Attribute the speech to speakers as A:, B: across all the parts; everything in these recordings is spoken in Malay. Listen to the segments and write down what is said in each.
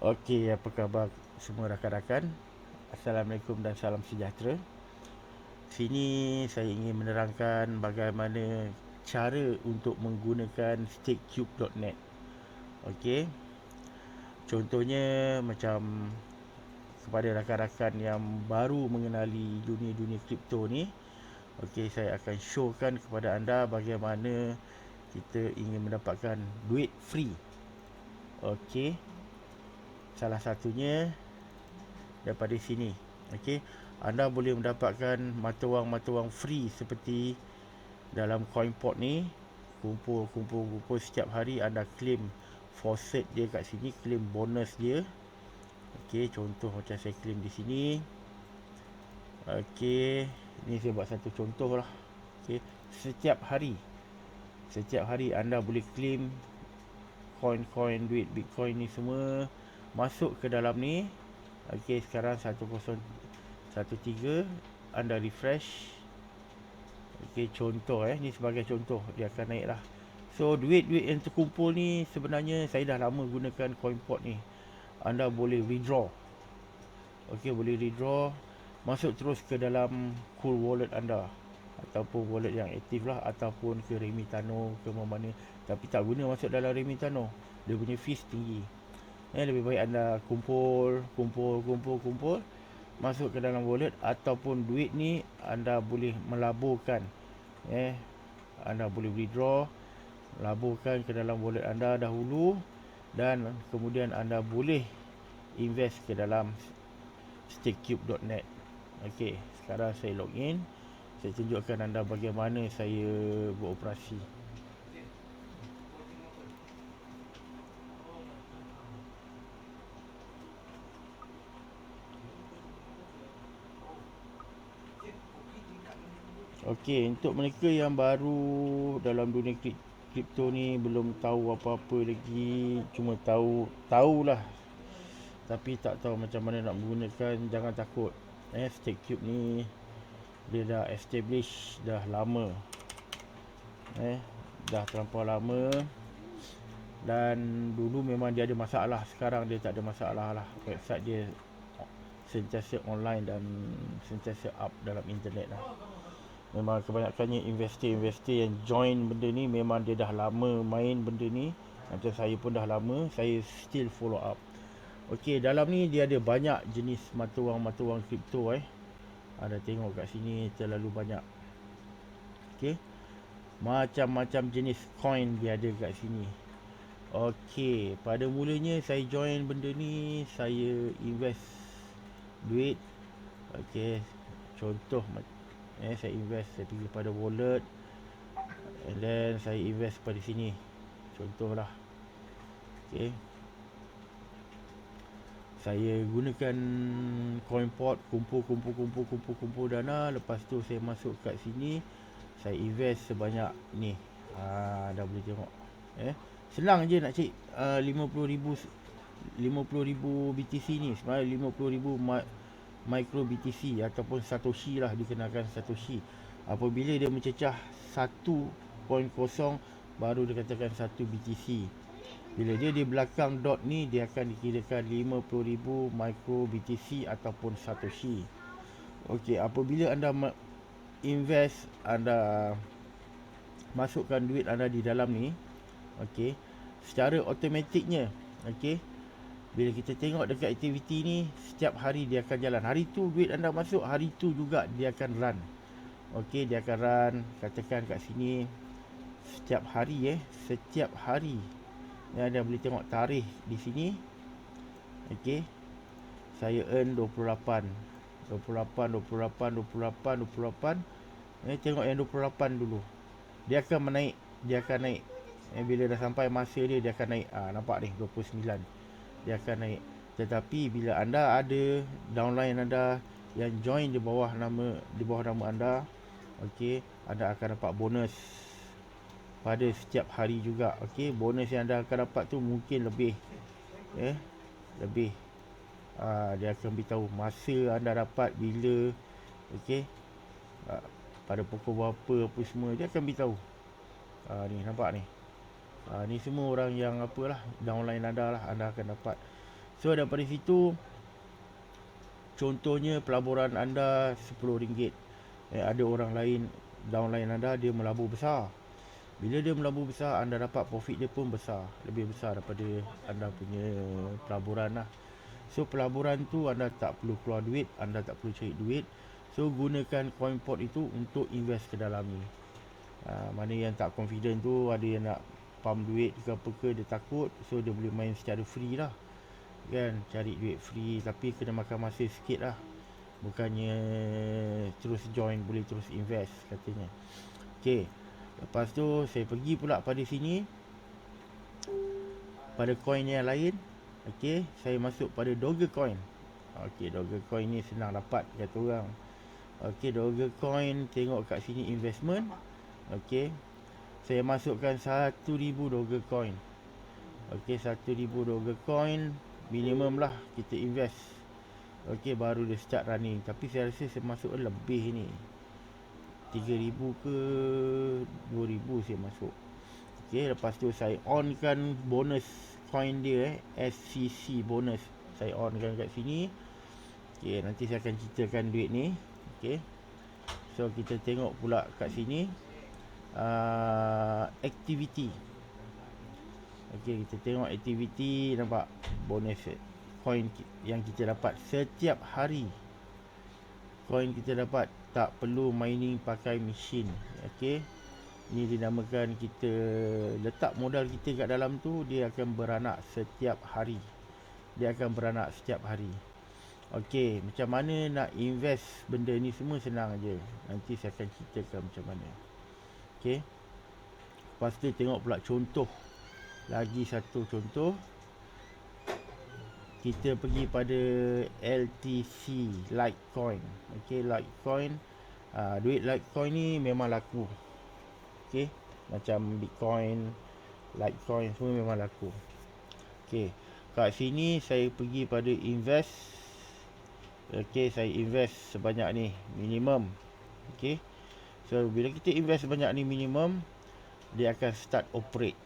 A: Okey, apa khabar semua rakan-rakan? Assalamualaikum dan salam sejahtera. Sini saya ingin menerangkan bagaimana cara untuk menggunakan stakecube.net. Okey. Contohnya macam kepada rakan-rakan yang baru mengenali dunia-dunia kripto ni, okey, saya akan showkan kepada anda bagaimana kita ingin mendapatkan duit free. Okey. Salah satunya daripada sini. Okey, anda boleh mendapatkan mata wang free seperti dalam CoinPort ni. Kumpul setiap hari anda claim faucet dia kat sini, claim bonus dia. Okey, contoh macam saya claim di sini. Okey, ni saya buat satu contoh lah. Okey, setiap hari anda boleh claim koin-koin duit Bitcoin ni semua masuk ke dalam ni. Okey, sekarang 1013, anda refresh. Okey, contoh ni sebagai contoh, dia akan naik lah. So duit-duit yang terkumpul ni sebenarnya saya dah lama gunakan CoinPort ni. Anda boleh withdraw. Okey, boleh withdraw, masuk terus ke dalam Cool Wallet anda, ataupun wallet yang aktif lah, ataupun ke Remitano ke mana-mana. Tapi tak guna masuk dalam Remitano, dia punya fees tinggi. Lebih baik anda kumpul masuk ke dalam wallet, ataupun duit ni anda boleh melaburkan. Anda boleh withdraw, laburkan ke dalam wallet anda dahulu, dan kemudian anda boleh invest ke dalam stakecube.net. Okey, sekarang saya login. Saya tunjukkan anda bagaimana saya beroperasi. Okey, untuk mereka yang baru dalam dunia kripto ni, belum tahu apa-apa lagi, cuma tahulah tapi tak tahu macam mana nak menggunakan, jangan takut. Stakecube ni dia dah establish dah lama. Dah terlampau lama, dan dulu memang dia ada masalah. Sekarang dia tak ada masalah lah. Website dia sentiasa online dan sentiasa up dalam internet lah. Memang kebanyakannya investor yang join benda ni memang dia dah lama main benda ni. Macam saya pun dah lama, saya still follow up. Okey, dalam ni dia ada banyak jenis mata wang kripto. Anda tengok kat sini terlalu banyak. Okey, macam-macam jenis coin dia ada kat sini. Okey, pada mulanya saya join benda ni, saya invest duit. Okey, contoh saya invest, saya pergi pada wallet, and then saya invest pada sini, contohlah. Okey, saya gunakan CoinPort, kumpul dana. Lepas tu saya masuk kat sini, saya invest sebanyak ni. Dah boleh tengok. Senang je nak cek 50,000 BTC ni. Sebenarnya 50,000 micro BTC ataupun Satoshi lah, dikenakan Satoshi. Apabila dia mencecah 1.0, baru dikatakan 1 BTC. Bila dia di belakang dot ni, dia akan dikirakan 50,000 micro BTC ataupun Satoshi. Okey, apabila anda invest, anda masukkan duit anda di dalam ni, okey, secara automatiknya, okey, bila kita tengok dekat aktiviti ni, setiap hari dia akan jalan. Hari tu duit anda masuk, hari tu juga dia akan run. Okey, dia akan run, katakan kat sini setiap hari. Setiap hari. Anda boleh tengok tarikh di sini. Okey, saya earn 28. Tengok yang 28 dulu. Dia akan menaik, bila dah sampai masa dia, dia akan naik. Nampak ni 29. Dia akan naik. Tetapi bila anda ada downline anda yang join di bawah nama anda, okey, anda akan dapat bonus pada setiap hari juga. Okey, bonus yang anda akan dapat tu mungkin lebih. Lebih. Dia akan beritahu masa anda dapat bila. Okey, pada pukul berapa apa semua, dia akan beritahu. Ni nampak ni. Ni semua orang yang apalah, downline anda lah, anda akan dapat. So daripada situ, contohnya pelaburan anda RM10, ada orang lain downline anda dia melabur besar. Bila dia melabur besar, anda dapat profit dia pun besar, lebih besar daripada anda punya pelaburan lah. So pelaburan tu anda tak perlu keluar duit, anda tak perlu cari duit. So gunakan CoinPort itu untuk invest ke dalam ni. Mana yang tak confident tu, ada yang nak pump duit ke apa ke, dia takut, so dia boleh main secara free lah kan, cari duit free, tapi kena makan masa sikit lah. Bukannya terus join boleh terus invest katanya. Okay, lepas tu saya pergi pula pada sini, pada coin yang lain. Okay, saya masuk pada Dogecoin. Okay, Dogecoin ni senang dapat kata orang. Okay, Dogecoin, tengok kat sini investment. Okay, saya masukkan 1000 Dogecoin. Okay, 1000 Dogecoin minimum lah kita invest. Okay, baru dia start running. Tapi saya rasa saya masuk lebih ni, 3000 ke 2000 saya masuk. Okay, lepas tu saya on kan bonus coin dia, SCC bonus. Saya on kan kat sini. Okay, nanti saya akan ceritakan duit ni. Okay, so kita tengok pula kat sini activity. Okay, kita tengok activity, nampak bonus coin yang kita dapat setiap hari. Coin kita dapat, tak perlu mining pakai mesin. Okay, ni dinamakan kita letak modal kita kat dalam tu, dia akan beranak setiap hari. Dia akan beranak setiap hari. Okay, macam mana nak invest benda ni semua senang aja. Nanti saya akan ceritakan macam mana. Okay, lepas tu tengok pula contoh. Lagi satu contoh, kita pergi pada LTC, Litecoin. Okay, Litecoin, duit Litecoin ni memang laku. Okay, macam Bitcoin, Litecoin semua memang laku. Okay, kat sini saya pergi pada invest. Okay, saya invest sebanyak ni minimum. Okay, so bila kita invest sebanyak ni minimum, dia akan start operate.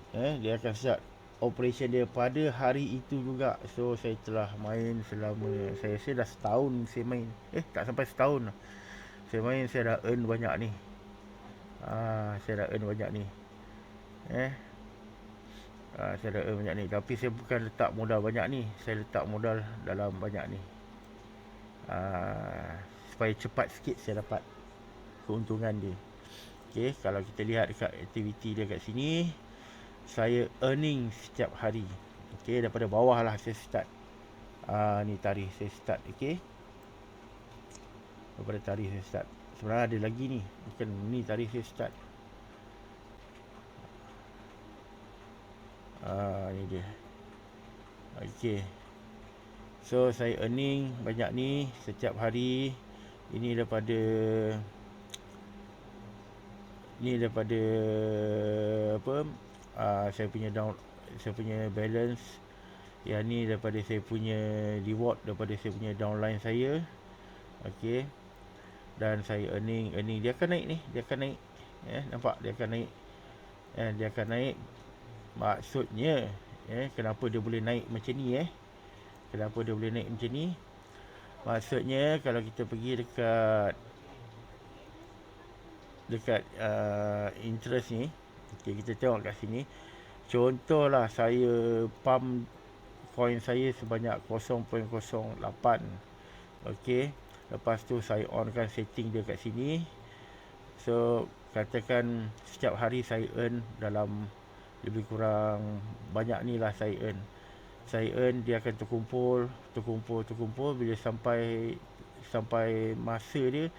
A: Dia akan start operation dia pada hari itu juga. So saya telah main selama, saya rasa dah setahun saya main. Tak sampai setahun saya main, saya dah earn banyak ni. Saya dah earn banyak ni. Saya dah earn banyak ni. Tapi saya bukan letak modal banyak ni, saya letak modal dalam banyak ni. Supaya cepat sikit saya dapat keuntungan dia. Okay, kalau kita lihat dekat aktiviti dia kat sini, saya earning setiap hari. Okay, daripada bawah lah saya start. Ni tarikh saya start. Okay, daripada tarikh saya start. Sebenarnya ada lagi ni, bukan ni tarikh saya start. Ni dia. Okay, so saya earning banyak ni setiap hari. Ini daripada apa, saya punya saya punya balance. Yang ni daripada saya punya reward, daripada saya punya downline saya. Okay, dan saya earning dia akan naik ni, dia akan naik. Nampak dia akan naik. Dia akan naik. Maksudnya kenapa dia boleh naik macam ni? Kenapa dia boleh naik macam ni? Maksudnya kalau kita pergi dekat interest ni. Okay, kita tengok kat sini. Contohlah saya pump coin saya sebanyak 0.08. Okay, lepas tu saya onkan setting dia kat sini. So katakan setiap hari saya earn dalam lebih kurang banyak ni lah saya earn. Dia akan terkumpul bila sampai masa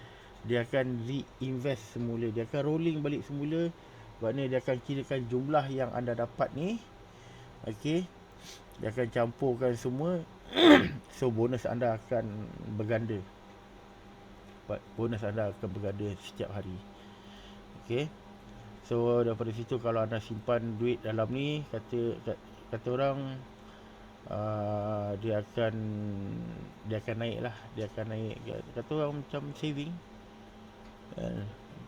A: dia akan reinvest semula. Dia akan rolling balik semula. Maknanya dia akan kirakan jumlah yang anda dapat ni. Okay, dia akan campurkan semua. So bonus anda akan berganda. Bonus anda akan berganda setiap hari. Okay, so daripada situ kalau anda simpan duit dalam ni, kata orang, dia akan naik lah. Dia akan naik, kata orang macam saving.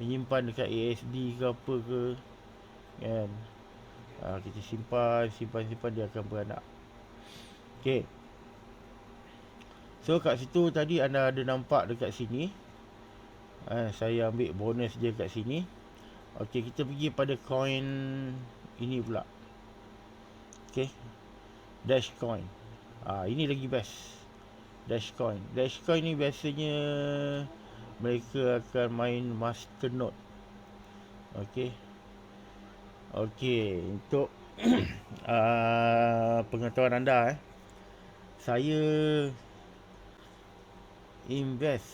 A: Menyimpan dekat ASD ke apa ke kan. Kita simpan dia akan beranak. Okay. So kat situ tadi anda ada nampak dekat sini, saya ambil bonus dia kat sini. Okay, kita pergi pada coin ini pula. Okay, Dash Coin. Ini lagi best. Dash Coin ni biasanya mereka akan main Masternode. Okay. Okay, untuk pengetahuan anda, saya invest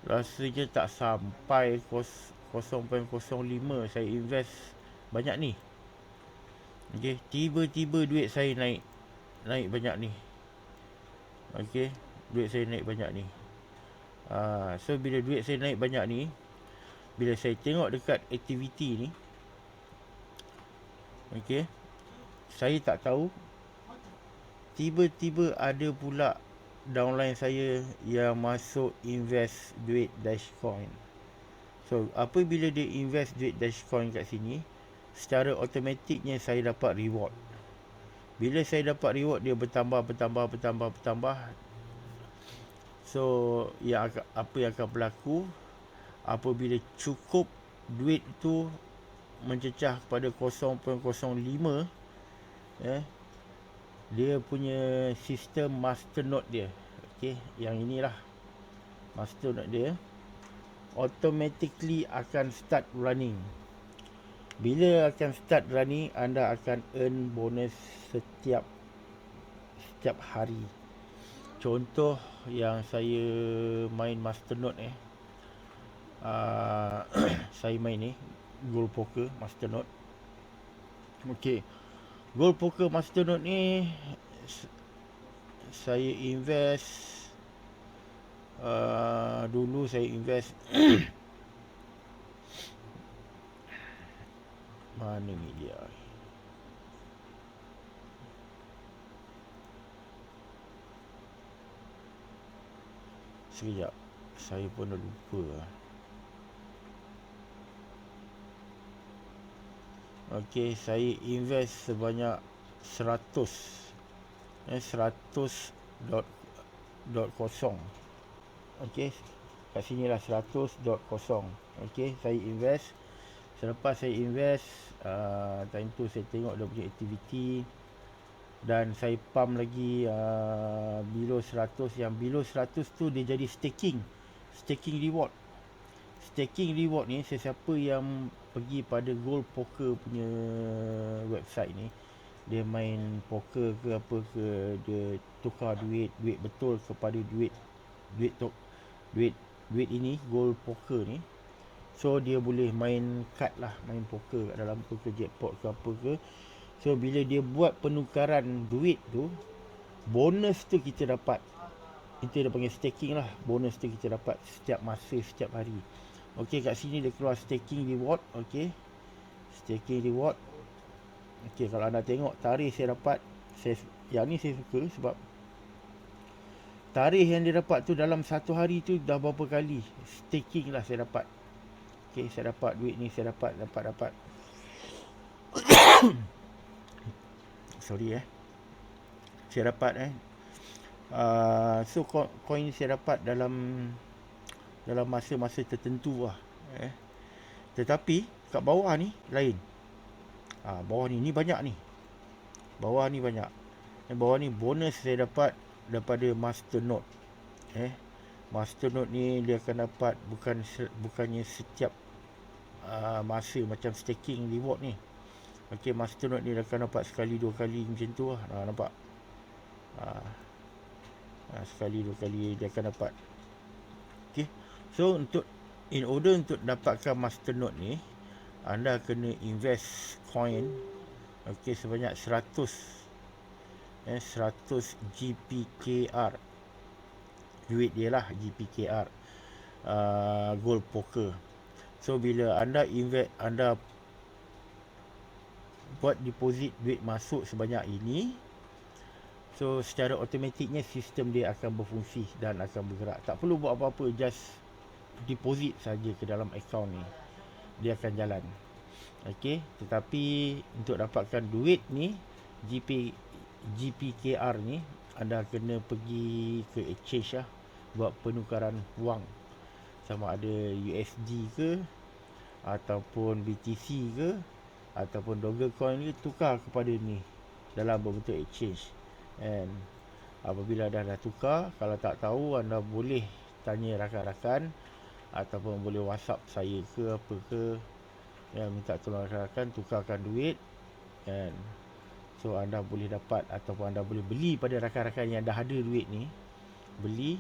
A: rasanya tak sampai 0.05 saya invest banyak ni. Okay, tiba-tiba duit saya naik banyak ni. Okay, duit saya naik banyak ni. So bila duit saya naik banyak ni, bila saya tengok dekat aktiviti ni, okay, saya tak tahu, tiba-tiba ada pula downline saya yang masuk invest duit Dashcoin. So apabila dia invest duit Dashcoin kat sini, secara automatiknya saya dapat reward. Bila saya dapat reward, dia bertambah. So apa yang akan berlaku apabila cukup duit tu mencecah kepada 0.05, dia punya sistem masternode dia, okey, yang inilah masternode dia, automatically akan start running. Bila akan start running, anda akan earn bonus setiap hari. Contoh yang saya main Masternode saya main ni Gold Poker Masternode. Okey, Gold Poker Masternode ni saya invest dulu saya invest mana ni dia? Sekejap, saya pun dah lupa. Okey, saya invest sebanyak 100.0. Okey, kat sinilah 100.0. Okey, saya invest. Selepas saya invest, time tu saya tengok dia punya aktiviti, dan saya pump lagi below 100. Yang below 100 tu dia jadi staking reward. Staking reward ni, sesiapa yang pergi pada Gold Poker punya website ni, dia main poker ke apa ke, dia tukar duit betul kepada duit ini Gold Poker ni. So dia boleh main kad lah, main poker kat dalam tu ke, jackpot ke apa ke. So bila dia buat penukaran duit tu, bonus tu kita dapat. Itu dia panggil staking lah. Bonus tu kita dapat setiap masa, setiap hari. Okey, kat sini dia keluar staking reward. Okey, staking reward. Okey, kalau anda tengok tarikh saya dapat, yang ni saya suka sebab tarikh yang dia dapat tu dalam satu hari tu dah berapa kali staking lah saya dapat. Okey, saya dapat duit ni, saya dapat sorry saya dapat so coin saya dapat dalam masa-masa tertentu lah. Tetapi kat bawah ni lain. Bawah ni banyak ni. Bawah ni bonus saya dapat daripada Masternode. Masternode ni dia akan dapat bukannya setiap masa macam staking reward ni. Okey, Masternode ni dia akan dapat sekali, dua kali macam tu lah. Nampak? Sekali, dua kali dia akan dapat. Okey. So in order untuk dapatkan Masternode ni, anda kena invest coin, okey, sebanyak 100 GPKR. Duit dia lah GPKR, Gold Poker. So bila anda invest, anda buat deposit duit masuk sebanyak ini, so secara automatiknya sistem dia akan berfungsi dan akan bergerak. Tak perlu buat apa-apa, just deposit saja ke dalam akaun ni, dia akan jalan. Okey, tetapi untuk dapatkan duit ni, GP GPKR ni, anda kena pergi ke exchange lah, buat penukaran wang, sama ada USD ke, ataupun BTC ke, ataupun Dogecoin ke, tukar kepada ni dalam berbentuk exchange. And apabila dah tukar, kalau tak tahu, anda boleh tanya rakan-rakan, ataupun boleh WhatsApp saya ke apa ke, yang minta tolong rakan-rakan tukarkan duit. And so anda boleh dapat, ataupun anda boleh beli pada rakan-rakan yang dah ada duit ni, beli,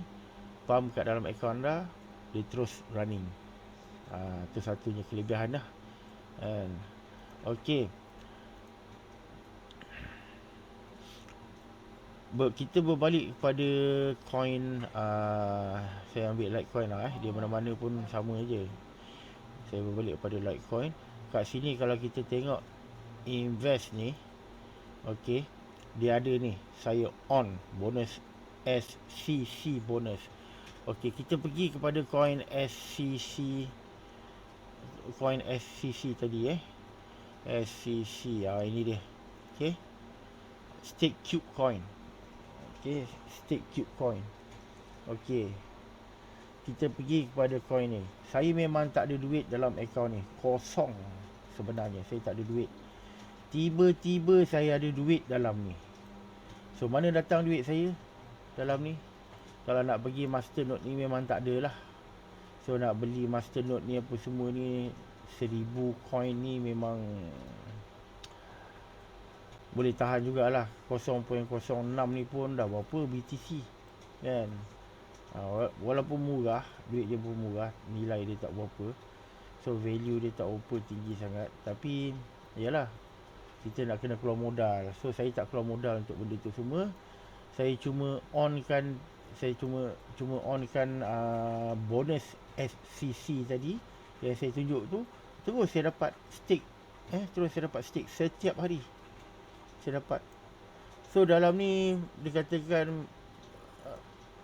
A: pump kat dalam akaun anda, dia terus running. Itu satunya kelebihan lah. And okay, kita berbalik kepada coin. Saya ambil Litecoin lah, dia mana-mana pun sama je. Saya berbalik kepada Litecoin. Kat sini kalau kita tengok invest ni, okey, dia ada ni, saya on bonus SCC bonus. Okey, kita pergi kepada coin SCC tadi SCC, ini dia. Okey, Stake Cube Coin. Okey, Stake Cube Coin. Okey, kita pergi kepada coin ni. Saya memang tak ada duit dalam akaun ni, kosong sebenarnya, saya tak ada duit. Tiba-tiba saya ada duit dalam ni. So mana datang duit saya dalam ni? Kalau nak pergi Masternode ni memang tak ada lah. So nak beli Masternode ni apa semua ni, 1000 coin ni memang boleh tahan jugalah. 0.06 ni pun dah berapa BTC kan. Walaupun murah, duit dia pun murah, nilai dia tak berapa, so value dia tak berapa tinggi sangat. Tapi yalah, kita nak kena keluar modal. So saya tak keluar modal untuk benda tu semua. Saya cuma onkan bonus SCC tadi yang saya tunjuk tu. Terus saya dapat stake, setiap hari saya dapat. So dalam ni dikatakan,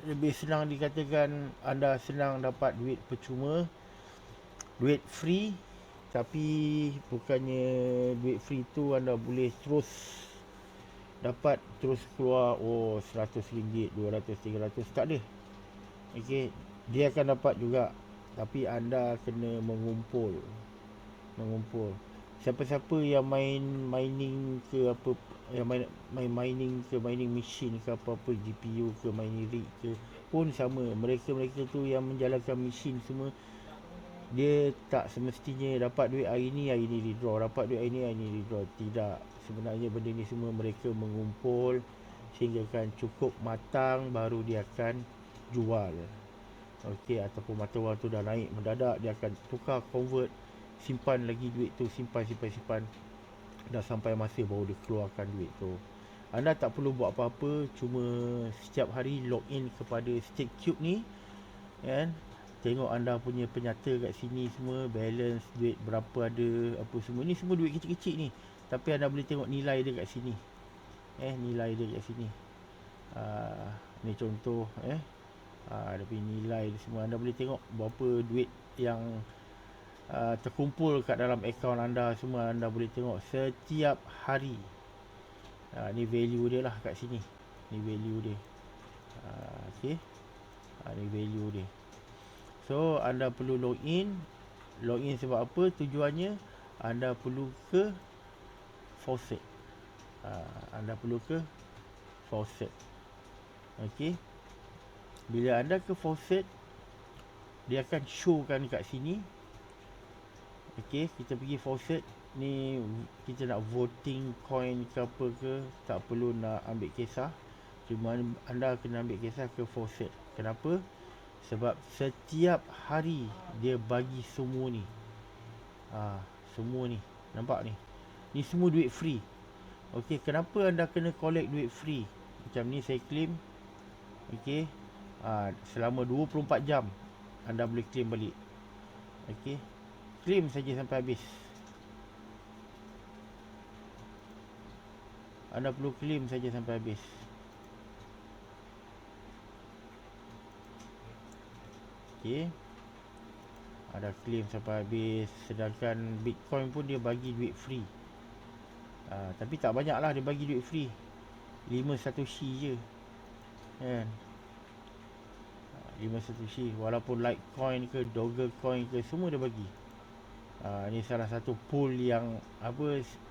A: lebih senang dikatakan anda senang dapat duit percuma, duit free. Tapi bukannya duit free tu anda boleh terus dapat, terus keluar RM100, RM200, RM300, tak ada. Okey, dia akan dapat juga, tapi anda kena mengumpul. Siapa-siapa yang mining ke apa, yang main mining ke, mining machine ke apa-apa, GPU ke, mining rig ke, pun sama. Mereka tu yang menjalankan mesin semua, dia tak semestinya dapat duit hari ni withdraw, dapat duit hari ni withdraw. Tidak. Sebenarnya benda ni semua mereka mengumpul sehingga kan cukup matang, baru dia akan jual. Okey, ataupun mata wang tu dah naik mendadak, dia akan tukar, convert, simpan lagi duit tu, simpan. Dah sampai masa baru dia keluarkan duit tu. Anda tak perlu buat apa-apa, cuma setiap hari login kepada Stake Cube ni kan. Tengok anda punya penyata kat sini semua, balance, duit berapa ada, apa semua. Ni semua duit kecil-kecil ni, tapi anda boleh tengok nilai dia kat sini. Nilai dia kat sini. Ni contoh dia punya nilai dia semua. Anda boleh tengok berapa duit yang terkumpul kat dalam akaun anda semua. Anda boleh tengok setiap hari. Ni value dia lah kat sini. Ni value dia. Okey. Ni value dia. So anda perlu login sebab apa? Tujuannya anda perlu ke faucet. Anda perlu ke faucet. Okey. Bila anda ke faucet, dia akan showkan kat sini. Okey, kita pergi faucet ni, kita nak voting coin ke apa ke, tak perlu nak ambil kisah. Cuma anda kena ambil kisah ke faucet. Kenapa? Sebab setiap hari dia bagi semua ni. Semua ni, nampak ni? Ni semua duit free. Okey, kenapa anda kena collect duit free? Macam ni saya claim. Okey. Selama 24 jam anda boleh claim balik. Okey. Claim saja sampai habis. Anda perlu claim saja sampai habis. Okey. Ada claim sampai habis. Sedangkan Bitcoin pun dia bagi duit free. Tapi tak banyak lah dia bagi duit free, 5 Satoshi je kan. 5 Satoshi. Walaupun Litecoin ke Dogecoin ke semua dia bagi. Ini salah satu pool yang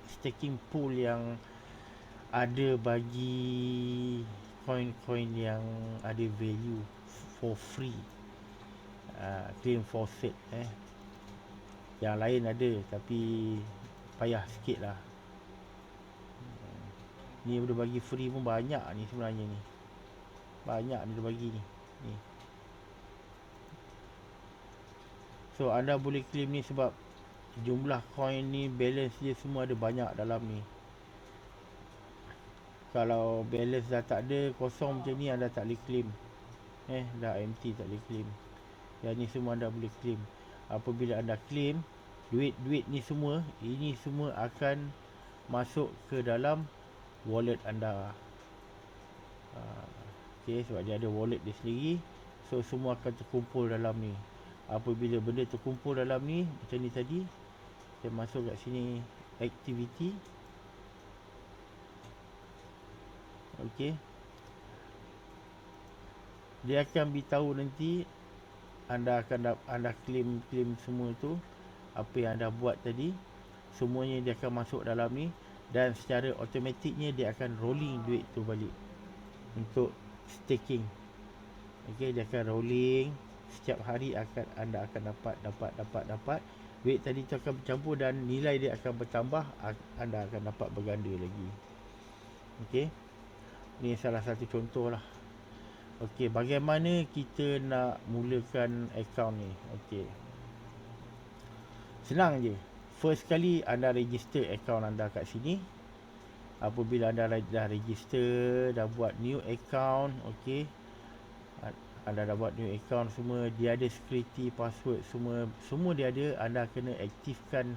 A: staking pool yang ada bagi coin-coin yang ada value for free. Claim faucet Yang lain ada tapi payah sikit lah. Ni dia bagi free pun banyak ni sebenarnya ni. Banyak dia bagi ni. So anda boleh claim ni sebab jumlah coin ni, balance dia semua ada banyak dalam ni. Kalau balance dah tak ada, kosong macam ni, anda tak boleh claim. Dah empty, tak boleh claim. Yang ni semua anda boleh claim. Apabila anda claim, duit-duit ni semua, ini semua akan masuk ke dalam wallet anda. Sebab dia ada wallet dia sendiri. So semua akan terkumpul dalam ni. Apabila benda terkumpul dalam ni, macam ni tadi, saya masuk kat sini activity. Dia akan beritahu nanti anda claim semua tu, apa yang anda buat tadi, semuanya dia akan masuk dalam ni. Dan secara automatiknya dia akan rolling duit tu balik untuk staking. Dia akan rolling. Setiap hari anda akan dapat duit tadi tu akan bercampur dan nilai dia akan bertambah. Anda akan dapat berganda lagi. Ni salah satu contoh lah. Bagaimana kita nak mulakan account ni? Senang je. First kali anda register account anda kat sini. Apabila anda dah register, dah buat new account, anda dah buat new account semua, dia ada security, password, semua dia ada. Anda kena aktifkan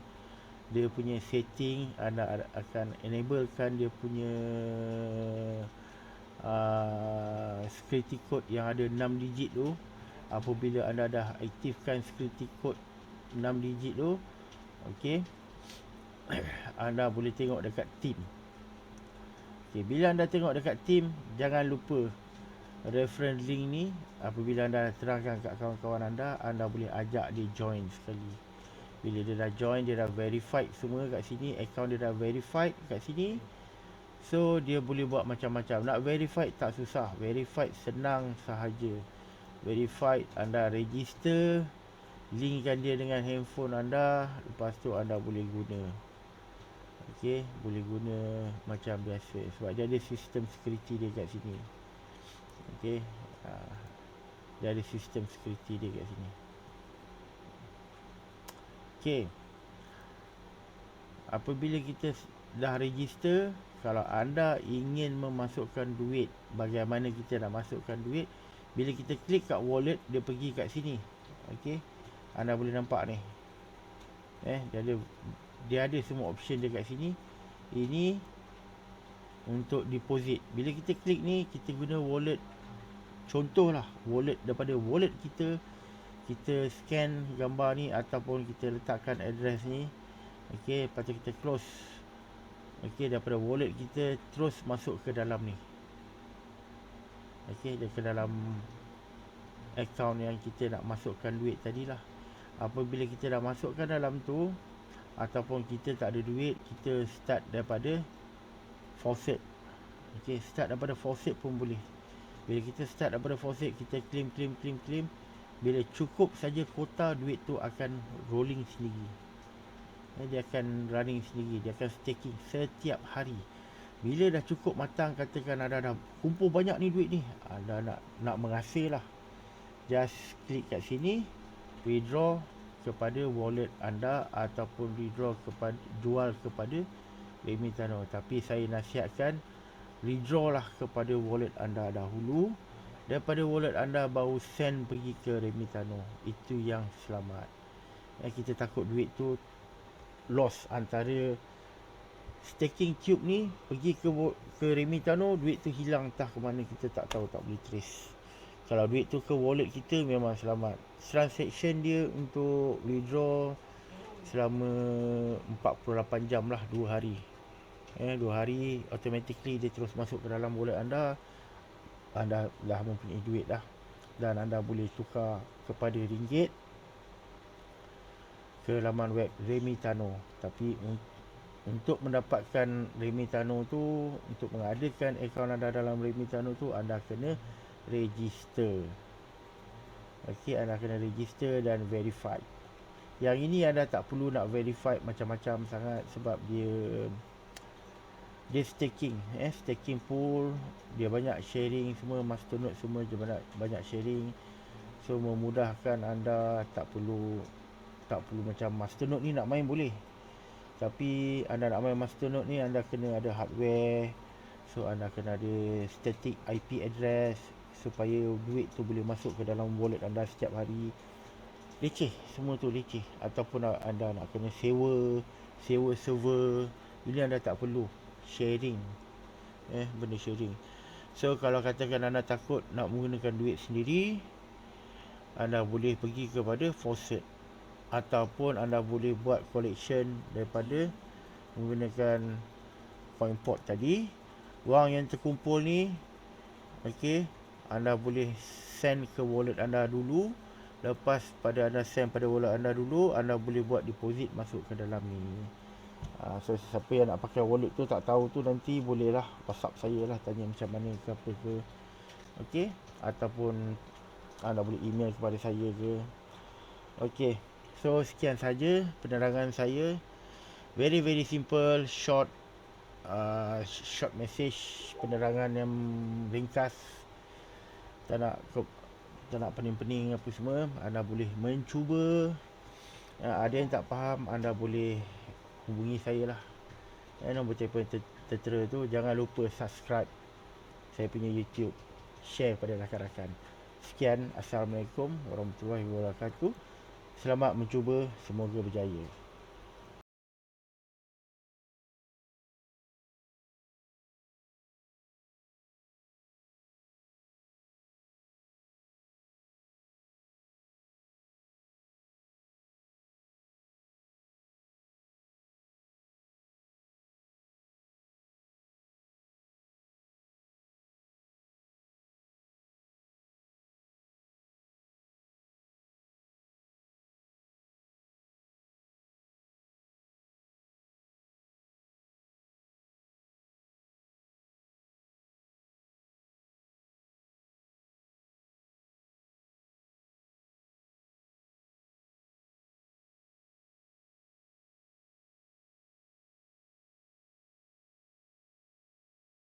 A: dia punya setting. Anda akan enablekan dia punya security code yang ada 6 digit tu. Apabila anda dah aktifkan security code 6 digit tu, anda boleh tengok dekat team. Bila anda tengok dekat team, jangan lupa reference link ni. Apabila anda terangkan kat kawan-kawan anda boleh ajak dia join sekali. Bila dia dah join, dia dah verified semua kat sini, account dia dah verified kat sini. So dia boleh buat macam-macam. Nak verified tak susah, verified senang sahaja. Verified, anda register, linkkan dia dengan handphone anda, lepas tu anda boleh guna. Boleh guna macam biasa sebab dia ada sistem security dia kat sini. Dia ada sistem security dia kat sini. Apabila kita dah register, kalau anda ingin memasukkan duit, bagaimana kita nak masukkan duit? Bila kita klik kat wallet, dia pergi kat sini. Anda boleh nampak ni. Dia ada semua option dia kat sini. Ini untuk deposit. Bila kita klik ni, kita guna wallet. Contohlah wallet, daripada wallet kita scan gambar ni ataupun kita letakkan address ni. Lepas tu kita close. Daripada wallet kita terus masuk ke dalam ni. Dia ke dalam account yang kita nak masukkan duit tadilah. Apabila kita dah masukkan dalam tu, ataupun kita tak ada duit, kita start daripada faucet. Start daripada faucet pun boleh. Bila kita start daripada faucet, kita claim. Bila cukup saja kuota, duit tu akan rolling sendiri. Dia akan running sendiri. Dia akan staking setiap hari. Bila dah cukup matang, katakan anda dah kumpul banyak ni duit ni, anda nak mengasih lah, just klik kat sini, withdraw kepada wallet anda ataupun withdraw jual kepada Remitano. Tapi saya nasihatkan withdraw lah kepada wallet anda dahulu. Daripada wallet anda baru send pergi ke Remitano. Itu yang selamat. Kita takut duit tu loss antara staking tube ni pergi ke Remitano, duit tu hilang entah ke mana, kita tak tahu, tak boleh trace. Kalau duit tu ke wallet kita memang selamat. Transaction dia untuk withdraw selama 48 jam lah, 2 hari. 2 hari automatically dia terus masuk ke dalam wallet anda. Anda dah mempunyai duit dah. Dan anda boleh tukar kepada ringgit ke laman web Remitano. Tapi untuk mendapatkan Remitano tu, untuk mengadakan akaun anda dalam Remitano tu, anda kena register. Okey, anda kena register dan verified. Yang ini anda tak perlu nak verified macam-macam sangat sebab dia staking, staking pool, dia banyak sharing semua, masternode semua dia banyak sharing. So memudahkan anda, tak perlu macam masternode ni nak main boleh. Tapi anda nak main masternode ni, anda kena ada hardware. So anda kena ada static IP address supaya duit tu boleh masuk ke dalam wallet anda setiap hari. Leceh, semua tu leceh. Ataupun anda nak kena sewa server, ini anda tak perlu. Sharing, benda sharing. So kalau katakan anda takut nak menggunakan duit sendiri, anda boleh pergi kepada faucet, ataupun anda boleh buat collection daripada menggunakan coin pot tadi. Wang yang terkumpul ni, okey, anda boleh send ke wallet anda dulu. Lepas pada anda send pada wallet anda dulu, anda boleh buat deposit masuk ke dalam ni. So siapa yang nak pakai wallet tu tak tahu tu, nanti bolehlah WhatsApp saya lah, tanya macam mana ke apa ke. Okey, ataupun anda boleh email kepada saya ke. Okey, so sekian saja penerangan saya. Very very simple, short message, penerangan yang ringkas. Tak nak pening-pening apa semua. Anda boleh mencuba. Ada yang tak faham, anda boleh hubungi saya lah. Nombor telefon tertera tu. Jangan lupa subscribe saya punya YouTube, share pada rakan-rakan. Sekian, Assalamualaikum warahmatullahi wabarakatuh. Selamat mencuba, semoga berjaya.